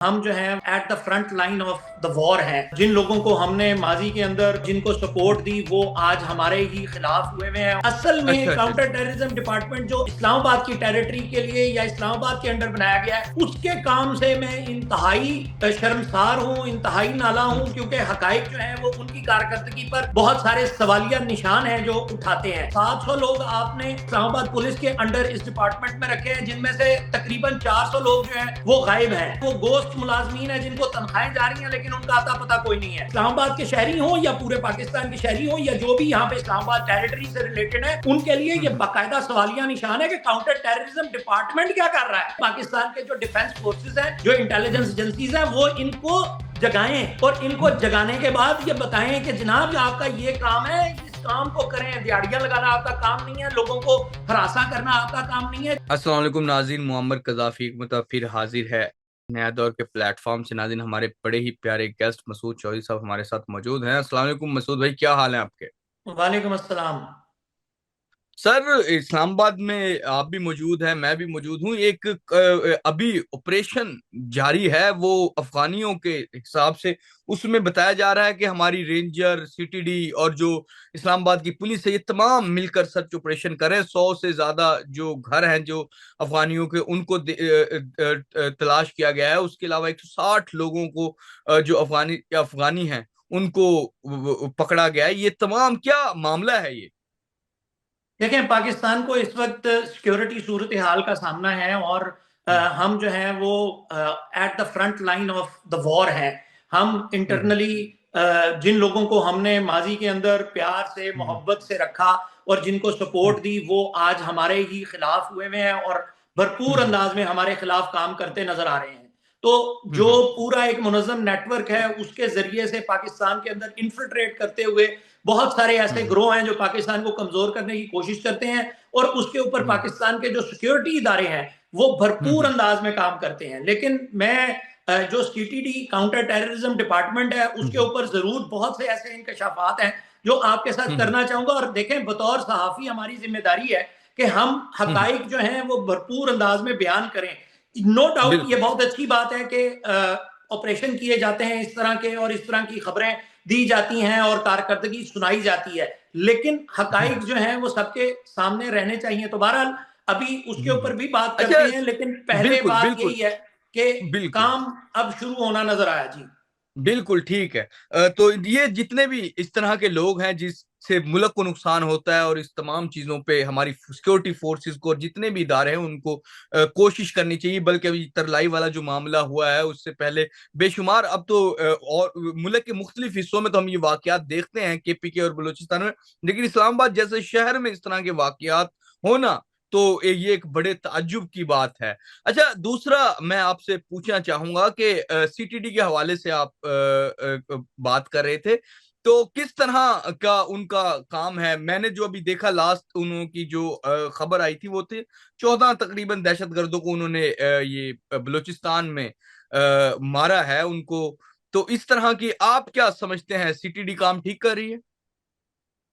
हम जो है at the front line of the war है। जिन लोगों को हमने माजी के अंदर जिनको सपोर्ट दी वो आज हमारे ही खिलाफ हुए हैं। असल में अच्छा, अच्छा, काउंटर अच्छा। टेररिज्म डिपार्टमेंट जो इस्लामाबाद की टेरिटरी के लिए या इस्लामाबाद के अंडर बनाया गया है, उसके काम से मैं इंतहाई शर्मसार हूँ, इंतहाई नाला हुँ, हूँ, क्योंकि हकाइक जो है वो उनकी कारकर्दगी पर बहुत सारे सवालिया निशान हैं जो उठाते हैं। 700 लोग आपने इस्लामाबाद पुलिस के अंडर इस डिपार्टमेंट में रखे हैं, जिनमें से तकरीबन 400 लोग जो हैं वो गायब हैं। वो गोश्त मुलाजमीन है जिनको तनख्वाहें जा रही हैं, लेकिन उनका आता पता कोई नहीं है। इस्लामाबाद के शहरी हो या पूरे पाकिस्तान के शहरी हो या जो भी यहाँ पे इस्लामाबाद टेरिटरी से रिलेटेड है, उनके लिए हुँ, ये हुँ। बाकायदा सवालिया निशान है कि काउंटर टेररिज्म डिपार्टमेंट क्या कर रहा है। पाकिस्तान के जो डिफेंस फोर्सेस हैं, जो इंटेलिजेंस हुँ, एजेंसीज हैं, वो इनको जगाएं और इनको जगाने के बाद ये बताएं कि जनाब आपका ये काम है, इस काम को करें। दिहाड़ियां लगाना आपका काम नहीं है, लोगों को हरासा करना आपका काम नहीं है। अस्सलाम वालेकुम नाज़रीन, मुअम्मर क़ज़ाफ़ी एक मरतबा फिर हाज़िर है नया दौर के प्लेटफ़ॉर्म से। नाज़रीन, हमारे बड़े ही प्यारे गेस्ट मसूद चौधरी साहब हमारे साथ मौजूद हैं। अस्सलाम वालेकुम मसूद भाई, क्या हाल है आपके? वालेकुम अस्सलाम। सर, इस्लामाबाद में आप भी मौजूद हैं, मैं भी मौजूद हूँ। एक अभी ऑपरेशन जारी है, वो अफ़गानियों के हिसाब से उसमें बताया जा रहा है कि हमारी रेंजर, सीटीडी और जो इस्लामाबाद की पुलिस है, ये तमाम मिलकर सर्च ऑपरेशन कर रहे हैं। 100 से ज़्यादा जो घर हैं जो अफ़गानियों के, उनको तलाश किया गया है। उसके अलावा 160 लोगों को जो अफ़गानी हैं, उनको पकड़ा गया है। ये तमाम क्या मामला है ये? देखें, पाकिस्तान को इस वक्त सिक्योरिटी सूरत हाल का सामना है और हुँ, हम जो है वो at the front line of the war है। हम हुँ, हुँ, इंटरनली जिन लोगों को हमने माजी के अंदर प्यार से हुँ, हुँ, मोहब्बत से रखा और जिनको हुँ, सपोर्ट दी, वो आज हमारे ही खिलाफ हुए हैं और हुँ, भरपूर हुँ, अंदाज में हमारे खिलाफ काम करते नजर आ रहे हैं। तो हुँ, जो हुँ, पूरा एक मुनज़्ज़म नेटवर्क है, उसके जरिए से पाकिस्तान के अंदर इन्फिल्ट्रेट करते हुए बहुत सारे ऐसे हुँ, ग्रोह हैं जो पाकिस्तान को कमजोर करने की कोशिश करते हैं और उसके ऊपर हुँ, पाकिस्तान के जो सिक्योरिटी इदारे हैं वो हुँ, भरपूर हुँ, अंदाज में काम करते हैं। लेकिन मैं जो सीटीडी काउंटर टेररिज्म डिपार्टमेंट है, हुँ, उसके हुँ, ऊपर जरूर बहुत से ऐसे इंकशाफात हैं जो आपके साथ हुँ, हुँ, करना चाहूंगा। और देखें, बतौर सहाफी हमारी जिम्मेदारी है कि हम हुँ, हुँ, हकाइक जो हैं वो भरपूर अंदाज में बयान करें। नो डाउट ये बिल्कुल। बहुत अच्छी बात है कि ऑपरेशन किए जाते हैं इस तरह के और इस तरह की खबरें दी जाती हैं और कारकर्दगी सुनाई जाती है, लेकिन हुँ, हकाइक हुँ, जो हैं वो सबके सामने रहने चाहिए। तो बहरहाल अभी उसके हुँ, हुँ। ऊपर भी बात अच्छा, करते हैं, लेकिन पहले बिल्कुल, बात बिल्कुल, यही है कि बिल्कुल। काम अब शुरू होना नजर आया जी। बिल्कुल ठीक है। तो ये जितने भी इस तरह के लोग हैं जिससे मुल्क को नुकसान होता है और इस तमाम चीज़ों पे हमारी सिक्योरिटी फोर्सेस को और जितने भी इदारे हैं उनको कोशिश करनी चाहिए। बल्कि अभी तरलाई वाला जो मामला हुआ है उससे पहले बेशुमार अब तो और मुल्क के मुख्तलिफ हिस्सों में तो हम ये वाक़यात देखते हैं केपीके और बलूचिस्तान में। लेकिन इस्लामाबाद जैसे शहर में इस तरह के वाक़यात होना, तो ये एक बड़े ताज्जुब की बात है। अच्छा, दूसरा मैं आपसे पूछना चाहूँगा कि सीटीडी के हवाले से आप बात कर रहे थे, तो किस तरह का उनका काम है? मैंने जो अभी देखा लास्ट उन्हों की जो खबर आई थी वो थी 14 तकरीबन दहशतगर्दों को उन्होंने ये बलूचिस्तान में मारा है उनको। तो इस तरह की आप क्या समझते हैं, सीटीडी काम ठीक कर रही है?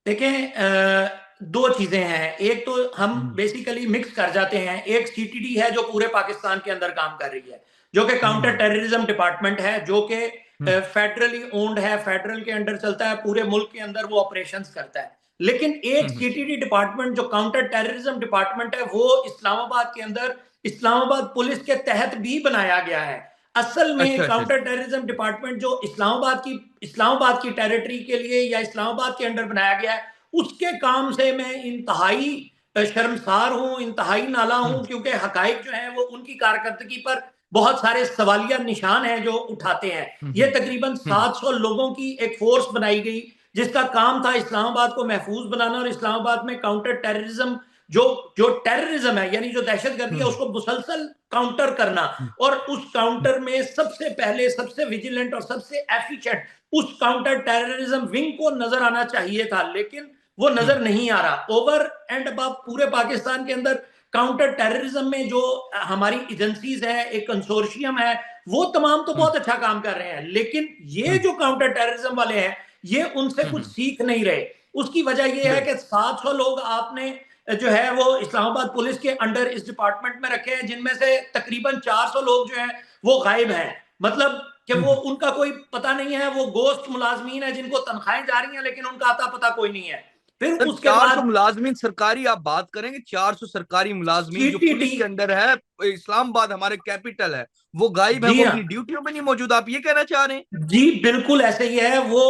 देखें, दो चीजें हैं। एक तो हम हुँ, बेसिकली मिक्स कर जाते हैं। एक सीटीडी है जो पूरे पाकिस्तान के अंदर काम कर रही है, जो कि हुँ, काउंटर हुँ, टेररिज्म डिपार्टमेंट है, जो कि हुँ, फेडरली ओन्ड है, फेडरल के अंडर चलता है, पूरे मुल्क के अंदर वो ऑपरेशंस करता है। लेकिन हुँ, एक हुँ। सीटीडी डिपार्टमेंट जो काउंटर टेररिज्म डिपार्टमेंट है, वो इस्लामाबाद के अंदर इस्लामाबाद पुलिस के तहत भी बनाया गया है। असल में अच्छा, अच्छा, काउंटर टेररिज्म डिपार्टमेंट जो इस्लामाबाद की टेरिटरी के लिए या इस्लामाबाद के अंडर बनाया गया है, उसके काम से मैं इंतहाई शर्मसार हूं, इंतहाई नाला हुँ, हूं, क्योंकि हकाइक जो है वो उनकी कारकर्दगी पर बहुत सारे सवालिया निशान हैं जो उठाते हैं। हुँ, ये हुँ, तकरीबन हुँ, 700 लोगों की एक फोर्स बनाई गई, जिसका काम था इस्लामाबाद को महफूज बनाना और इस्लामाबाद में काउंटर टेररिज्म जो जो टेररिज्म है, यानी जो दहशतगर्दी हुँ, है, उसको मुसलसल काउंटर करना। हुँ, और उस हुँ, काउंटर में सबसे पहले, सबसे विजिलेंट और सबसे एफिशिएंट उस काउंटर टेररिज्म विंग को नजर आना चाहिए था, लेकिन वो हुँ, नजर नहीं आ रहा। ओवर एंड अब पूरे पाकिस्तान के अंदर काउंटर टेररिज्म में जो हमारी एजेंसीज है, एक कंसोर्शियम है, वो तमाम तो हुँ, बहुत अच्छा काम कर रहे हैं, लेकिन ये हुँ, जो काउंटर टेररिज्म वाले हैं, ये उनसे हुँ, कुछ हुँ, सीख नहीं रहे। उसकी वजह यह है बिल्कुल। कि 700 लोग आपने जो है वो इस्लामाबाद पुलिस के अंडर इस डिपार्टमेंट में रखे हैं, जिनमें से तकरीबन 400 लोग जो हैं वो गायब हैं। मतलब कि वो उनका कोई पता नहीं है, वो गोश्त मुलाजमीन है जिनको तनख्वाहें जा रही हैं लेकिन उनका आता पता कोई नहीं है। फिर सर उसके 400 बाद मुलाजमीन सरकारी आप बात करेंगे, 400 सरकारी मुलाजमीन जो सीटीडी। पुलिस के अंदर है, इस्लामाबाद हमारे कैपिटल है, वो गायब है, जी वो हाँ, अपनी ड्यूटियों में नहीं मौजूद, आप ये कहना चाह रहे हैं? जी बिल्कुल ऐसे ही है। वो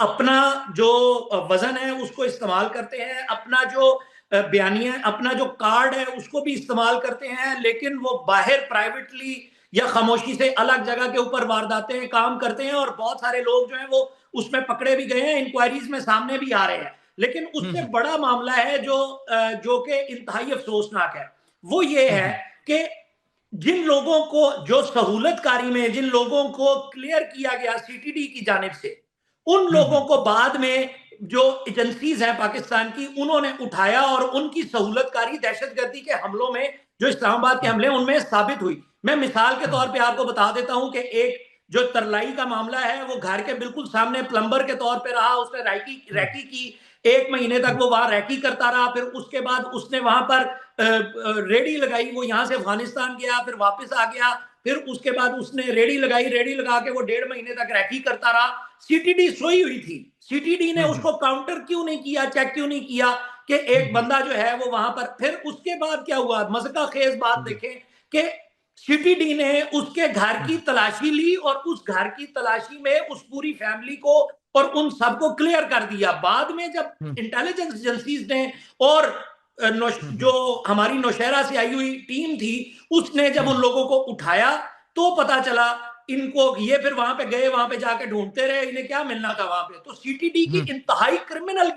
अपना जो वजन है उसको इस्तेमाल करते हैं, अपना जो बयानिया, अपना जो कार्ड है उसको भी इस्तेमाल करते हैं, लेकिन वो बाहर प्राइवेटली या खामोशी से अलग जगह के ऊपर वारदातें काम करते हैं। और बहुत सारे लोग जो हैं वो उसमें पकड़े भी गए हैं, इंक्वायरीज में सामने भी आ रहे हैं। लेकिन उससे हम्म बड़ा मामला है जो कि इंतहाई अफसोसनाक है, वो ये है हम्म कि जिन लोगों को, जो सहूलतकारी में जिन लोगों को क्लियर किया गया सीटीडी की जानिब से, उन लोगों हम्म को बाद में जो एजेंसीज हैं पाकिस्तान की उन्होंने उठाया और उनकी सहूलतकारी दहशतगर्दी के हमलों में, जो इस्लामाबाद के हमले उनमें साबित हुई। मैं मिसाल के तौर पे आपको बता देता हूं कि एक जो तरलाई का मामला है वो घर के बिल्कुल सामने प्लम्बर के तौर पे रहा, उसने रैकी रैकी की, 1 महीने तक वो वहां रैकी करता रहा। फिर उसके बाद उसने वहां पर रेडी लगाई, वो यहां से अफगानिस्तान गया, फिर वापस आ गया। फिर उसके बाद उसने रेडी लगाई, रेडी लगा के वो 1.5 महीने तक रैकी करता रहा। सीटीडी सोई हुई थी, सीटीडी ने उसको काउंटर क्यों नहीं किया, चेक क्यों नहीं किया कि एक बंदा जो है वो वहां पर। फिर उसके बाद क्या हुआ, मज़का खेज बात देखें कि सीटीडी ने उसके घर की तलाशी ली और उस घर की तलाशी में उस पूरी फैमिली को और उन सबको क्लियर कर दिया। बाद में जब इंटेलिजेंस एजेंसीज ने और जो हमारी नौशहरा से आई हुई टीम थी उसने जब उन लोगों को उठाया तो पता चला इनको, ये फिर वहां पे गए, वहां पे जाके ढूंढते रहे इन्हें क्या मिलना था वहां पे। तो सीटीडी की इंतहाई क्रिमिनल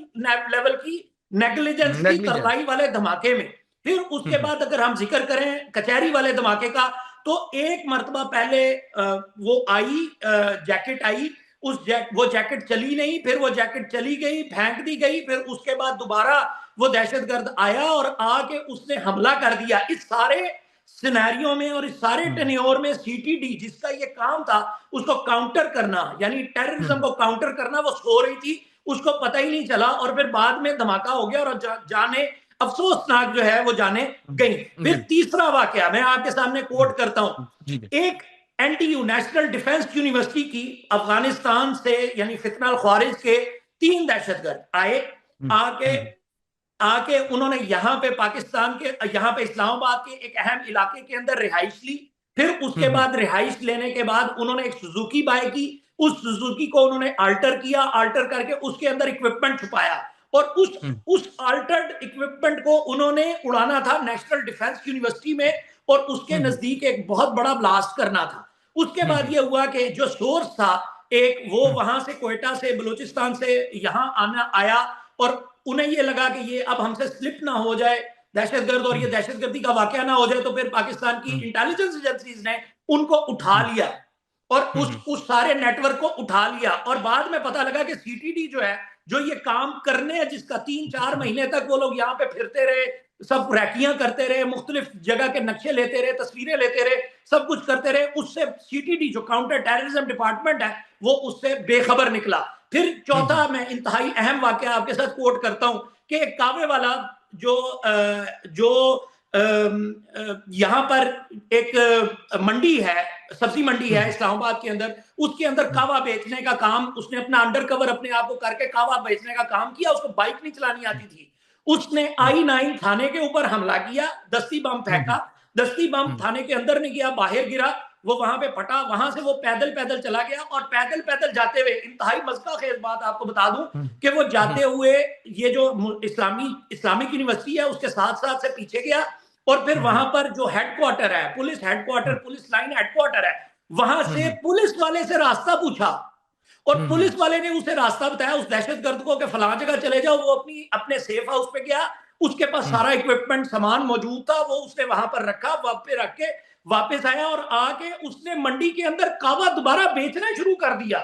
लेवल की नेग्लिजेंस थी नेग्लिजेंस। तरलाई वाले धमाके में। फिर उसके बाद अगर हम जिक्र करें कचहरी वाले धमाके का, तो एक मर्तबा पहले वो आई, जैकेट आई, वो जैकेट चली नहीं, फिर वो जैकेट चली गई, फेंक दी गई। फिर उसके बाद दोबारा वो दहशतगर्द आया और आके उसने हमला कर दिया। इस सारे सिनेरियो में और इस सारे टेन्योर में सीटीडी जिसका ये काम था उसको काउंटर करना, यानी टेररिज्म को काउंटर करना, वो सो रही थी, उसको पता ही नहीं चला। और फिर बाद में धमाका हो गया और जाने अफसोसनाक जो है वो जाने गई। फिर तीसरा वाकया मैं आपके सामने कोट करता हूं। एक एनटीयू नेशनल डिफेंस यूनिवर्सिटी की अफगानिस्तान से यानी फितना ख्वारिज के 3 दहशतगर्द आए, आके आके उन्होंने यहां पे पाकिस्तान के, यहां पे इस्लामाबाद के एक अहम इलाके के अंदर रिहाइश ली। फिर उसके बाद रिहाइश लेने के बाद उन्होंने एक सुजुकी बाय की, उस सुजुकी को उन्होंने अल्टर किया, अल्टर करके उसके अंदर इक्विपमेंट छुपाया और उस अल्टर्ड इक्विपमेंट को उन्होंने उड़ाना था नेशनल डिफेंस यूनिवर्सिटी में और उसके नजदीक एक बहुत बड़ा ब्लास्ट करना था। उसके बाद यह हुआ कि जो सोर्स था एक, वो वहां से कोयटा से बलूचिस्तान से यहां आना आया और उन्हें यह लगा कि ये अब हमसे स्लिप ना हो जाए दहशतगर्द और ये दहशतगर्दी का वाकया ना हो जाए। तो फिर पाकिस्तान की इंटेलिजेंस एजेंसीज ने उनको उठा लिया और उस सारे नेटवर्क को उठा लिया। और बाद में पता लगा कि सीटीडी जो है, जो ये काम करने है, जिसका 3-4 महीने तक वो लोग यहाँ पे फिरते रहे, सब रैकियां करते रहे, मुख्तलिफ जगह के नक्शे लेते रहे, तस्वीरें लेते रहे, सब कुछ करते रहे, उससे सीटीडी जो काउंटर टेररिज्म डिपार्टमेंट है वो उससे बेखबर निकला। फिर चौथा मैं इंतहाई अहम वाकया आपके साथ कोट करता हूं कि एक कावे वाला जो यहां पर एक मंडी है, सब्जी मंडी है इस्लामाबाद के अंदर, उसके अंदर कावा बेचने का काम उसने अपना अंडरकवर अपने आप को करके कावा बेचने का काम किया। उसको बाइक नहीं चलानी आती थी। उसने I-9 थाने के ऊपर हमला किया, दस्ती बम फेंका, दस्ती बम थाने के अंदर नहीं गया, बाहर गिरा, वो वहां पे फटा। वहां से वो पैदल पैदल चला गया और पैदल पैदल जाते हुए, इंतहाई मज़का खेज बात आपको बता दूं कि वो जाते हुए ये जो इस्लामिक यूनिवर्सिटी है उसके साथ साथ से पीछे गया और फिर वहां पर जो हेडक्वार्टर है, police headquarter, police line headquarter है, वहां से पुलिस वाले से रास्ता पूछा और पुलिस वाले ने उसे रास्ता बताया उस दहशतगर्द को कि फलां जगह चले जाओ। वो अपने सेफ हाउस पे गया, उसके पास सारा इक्विपमेंट सामान मौजूद था, वो उसने वहां पर रखा, वहां पे रख के वापस आया और आके उसने मंडी के अंदर कावा दोबारा बेचना शुरू कर दिया।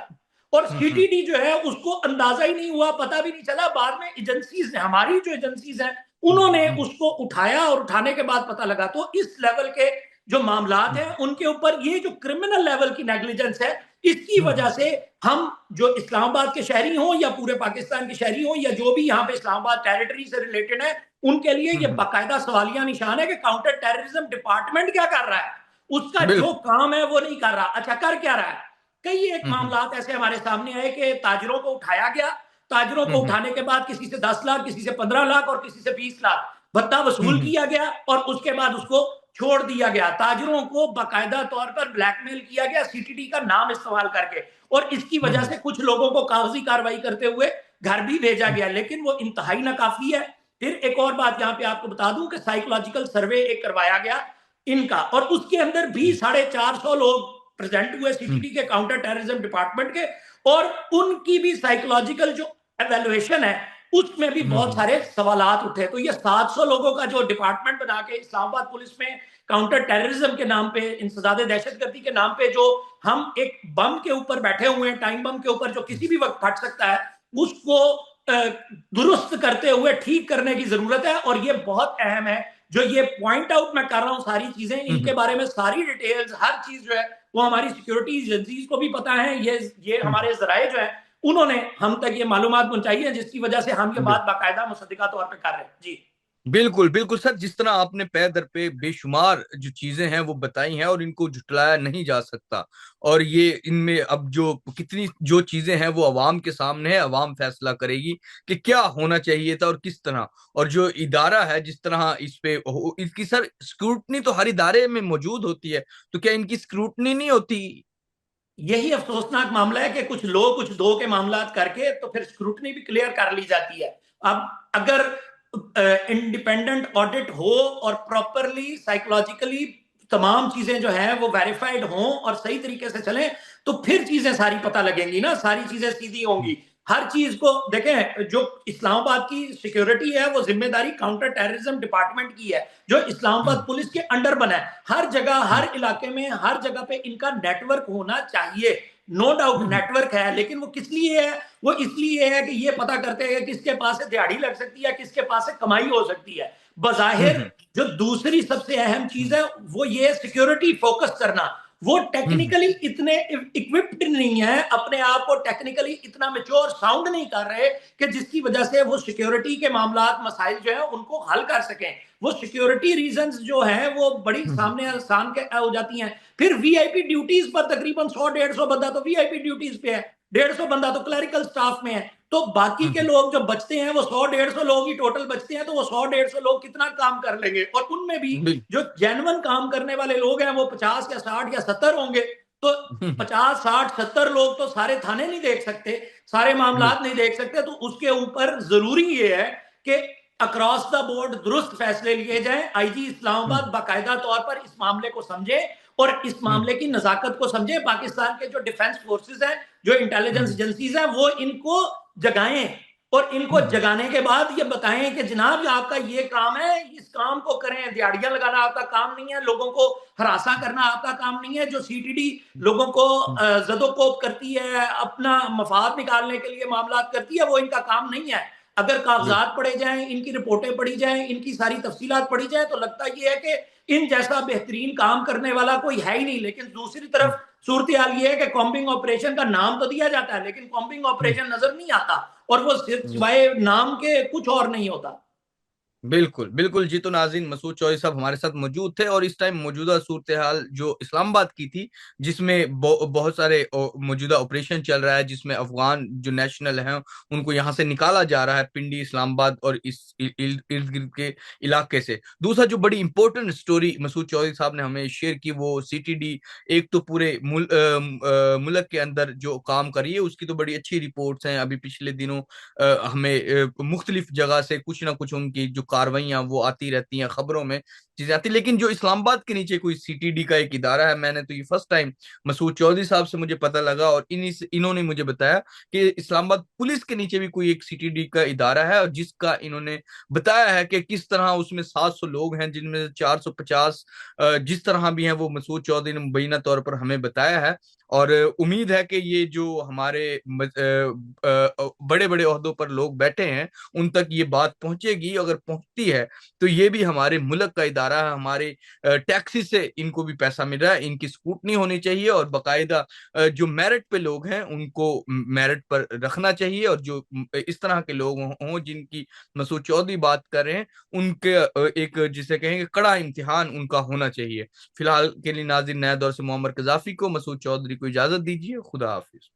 और सीटीडी जो है उसको अंदाजा ही नहीं हुआ, पता भी नहीं चला। बाद में एजेंसीज ने, हमारी जो एजेंसीज हैं, उन्होंने उसको उठाया और उठाने के बाद पता लगा। तो इस लेवल के जो मामलात हैं उनके ऊपर ये जो क्रिमिनल लेवल की नेग्लिजेंस है, इसकी वजह से हम जो इस्लामाबाद के शहरी हों या पूरे पाकिस्तान के शहरी हों या जो भी यहाँ पे इस्लामाबाद टेरिटरी से रिलेटेड है, उनके लिए ये बाकायदा सवालिया निशान है कि काउंटर टेररिज्म डिपार्टमेंट क्या कर रहा है। उसका जो बिल्कुल। काम है वो नहीं कर रहा। अच्छा, कर क्या रहा है? कई एक हम्म। मामला ऐसे हमारे सामने आए कि ताजरों को उठाया गया, ताजरों को हम्म। उठाने के बाद किसी से 10 लाख, किसी से 15 लाख और किसी से 20 लाख भत्ता वसूल हम्म। किया गया और उसके बाद उसको छोड़ दिया गया। ताजरों को बाकायदा तौर पर ब्लैकमेल किया गया सीटीडी का नाम इस्तेमाल करके, और इसकी वजह हम्म। से कुछ लोगों को कागजी कार्रवाई करते हुए घर भी भेजा गया, लेकिन वो इंतहाई नाकाफी है। फिर एक और बात यहां पे आपको बता दूं कि साइकोलॉजिकल सर्वे एक करवाया गया इनका, और उसके अंदर भी 450 लोग प्रेजेंट हुए हम्म। सीटीडी के काउंटर टेररिज्म डिपार्टमेंट के, और उनकी भी साइकोलॉजिकल जो एवेल्युएशन है उसमें भी बहुत हम्म। सारे सवालात उठे। तो ये 700 लोगों का जो डिपार्टमेंट बना के इस्लामाबाद पुलिस में काउंटर टेररिज्म के नाम पे, इंसदादे दहशतगर्दी के नाम पे जो हम एक बम के ऊपर बैठे हुए हैं, टाइम बम के ऊपर जो किसी भी वक्त फट सकता है, उसको दुरुस्त करते हुए ठीक करने की जरूरत है। और ये बहुत अहम है, जो ये पॉइंट आउट मैं कर रहा हूं, सारी चीजें इनके बारे में सारी डिटेल्स हर चीज जो है वो हमारी सिक्योरिटी एजेंसीज को भी पता है। ये हम्म। हमारे जराए जो है उन्होंने हम तक ये मालूमात पहुंचाई है, जिसकी वजह से हम ये बिल्कुल। बात बाकायदा मुसद्दिका तौर पे कर रहे हैं। जी बिल्कुल बिल्कुल सर, जिस तरह आपने पै दर पे बेशुमार जो चीजें हैं वो बताई हैं और इनको झुटलाया नहीं जा सकता। और ये इनमें अब जो कितनी जो चीजें हैं वो अवाम के सामने है, अवाम फैसला करेगी कि क्या होना चाहिए था और किस तरह। और जो इदारा है जिस तरह इस पे इसकी सर स्क्रूटनी तो हर इदारे में मौजूद होती है, तो क्या इनकी स्क्रूटनी नहीं होती? यही अफसोसनाक मामला है कि कुछ लोग कुछ दो के मामला करके तो फिर स्क्रूटनी भी क्लियर कर ली जाती है। अब अगर इंडिपेंडेंट ऑडिट हो और प्रॉपरली साइकोलॉजिकली तमाम चीजें जो है वो वेरीफाइड हों और सही तरीके से चलें, तो फिर चीजें सारी पता लगेंगी ना, सारी चीजें सीधी होंगी। हर चीज को देखें, जो इस्लामाबाद की सिक्योरिटी है वो जिम्मेदारी काउंटर टेररिज्म डिपार्टमेंट की है, जो इस्लामाबाद हम्म। पुलिस के अंडर बना है। हर जगह हर इलाके में हर जगह पे इनका नेटवर्क होना चाहिए। नो डाउट हम्म। नेटवर्क है, लेकिन वो किस लिए है? वो इसलिए है कि ये पता करते हैं किसके पास से दिहाड़ी लग सकती है, किसके पास से कमाई हो सकती है। बजाहिर हम्म। जो दूसरी सबसे अहम चीज है वो ये सिक्योरिटी फोकस करना। वो हम्म। टेक्निकली इतने इक्विप्ड नहीं है, अपने आप को टेक्निकली इतना मेच्योर साउंड नहीं कर रहे कि जिसकी वजह से वो सिक्योरिटी के मामलात मसाइल जो है उनको हल कर सकें। वो सिक्योरिटी रीजंस जो है वो बड़ी हम्म। सामने आसान के हो जाती हैं। फिर वीआईपी ड्यूटीज पर तकरीबन 100-150 बंदा तो वीआईपी ड्यूटीज पे है, 150 बंदा तो क्लरिकल स्टाफ में है। तो बाकी के हम्म। लोग जो बचते हैं वो 100-150 लोग ही टोटल बचते हैं, तो वो 100-150 लोग कितना काम कर लेंगे? और उनमें भी बिल्कुल। जो जेन्युइन काम करने वाले लोग हैं वो 50 या 60 या 70 होंगे। तो हम्म। 50, 60, 70 लोग तो सारे थाने नहीं देख सकते, सारे मामला बिल्कुल। नहीं देख सकते। तो उसके ऊपर जरूरी ये है कि अक्रॉस द बोर्ड दुरुस्त फैसले लिए जाएं। आईजी इस्लामाबाद हम्म। बाकायदा तौर पर इस मामले को समझे और इस हम्म। मामले की नजाकत को समझे। पाकिस्तान के जो डिफेंस फोर्सेस हैं, जो इंटेलिजेंस हम्म। एजेंसीज हैं, वो इनको जगाएं और इनको हम्म। जगाने के बाद ये बताएं कि जनाब आपका ये काम है, इस काम को करें। दिहाड़ियां लगाना आपका काम नहीं है, लोगों को हरासा करना आपका काम नहीं है। जो सीटीडी लोगों को जदोकोब करती है, अपना मफाद निकालने के लिए मामला करती है, वो इनका काम नहीं है। अगर बिल्कुल। कागजात पढ़े जाएं, इनकी रिपोर्टें पढ़ी जाएं, इनकी सारी तफसीलात पढ़ी जाए, तो लगता ये है कि इन जैसा बेहतरीन काम करने वाला कोई है ही नहीं। लेकिन दूसरी तरफ सूरत हाल ये है कि कॉम्बिंग ऑपरेशन का नाम तो दिया जाता है, लेकिन कॉम्बिंग ऑपरेशन नजर नहीं आता, और वो सिर्फ हम्म। सिवाय नाम के कुछ और नहीं होता। बिल्कुल बिल्कुल जी। तो नाज़रीन, मसूद चौधरी साहब हमारे साथ मौजूद थे और इस टाइम मौजूदा सूरत हाल जो इस्लामाबाद की थी, जिसमें बहुत सारे मौजूदा ऑपरेशन चल रहा है, जिसमें अफगान जो नेशनल हैं उनको यहाँ से निकाला जा रहा है, पिंडी, इस्लामाबाद और इस इर्द गिर्द के इलाके से। दूसरा जो बड़ी इंपॉर्टेंट स्टोरी मसूद चौधरी साहब ने हमें शेयर की, वो सीटीडी एक तो पूरे मुल्क के अंदर जो काम करी है उसकी तो बड़ी अच्छी रिपोर्ट्स हैं। अभी पिछले दिनों हमें मुख्तलिफ जगह से कुछ ना कुछ उनकी जो कार्रवाइयां वो आती रहती हैं, खबरों में चीजें आती। लेकिन जो इस्लामाबाद के नीचे कोई सीटीडी का एक इदारा है, मैंने तो ये फर्स्ट टाइम मसूद चौधरी साहब से मुझे पता लगा, और इन्होंने मुझे बताया कि इस्लामाबाद पुलिस के नीचे भी कोई एक सीटीडी का इदारा है, और जिसका इन्होंने बताया है कि किस तरह उसमें 700 लोग हैं, जिनमें से 450 जिस तरह भी हैं वो मसूद चौधरी ने मुबैना तौर पर हमें बताया है। और उम्मीद है कि ये जो हमारे बड़े बड़े ओहदों पर लोग बैठे हैं उन तक ये बात पहुंचेगी। अगर पहुंचती है तो ये भी हमारे मुल्क का इदारा रहा है, हमारे टैक्सी से इनको भी पैसा मिल रहा है, इनकी स्क्रूटनी होनी चाहिए और बाकायदा जो मेरिट पे लोग हैं उनको मेरिट पर रखना चाहिए, और जो इस तरह के लोग हों जिनकी मसूद चौधरी बात कर रहे हैं उनके एक जिसे कहेंगे कड़ा इम्तिहान उनका होना चाहिए। फिलहाल के लिए नाज़रीन, नया दौर से मोहम्मद कजाफी को, मसूद चौधरी को इजाजत दीजिए। खुदा हाफिज।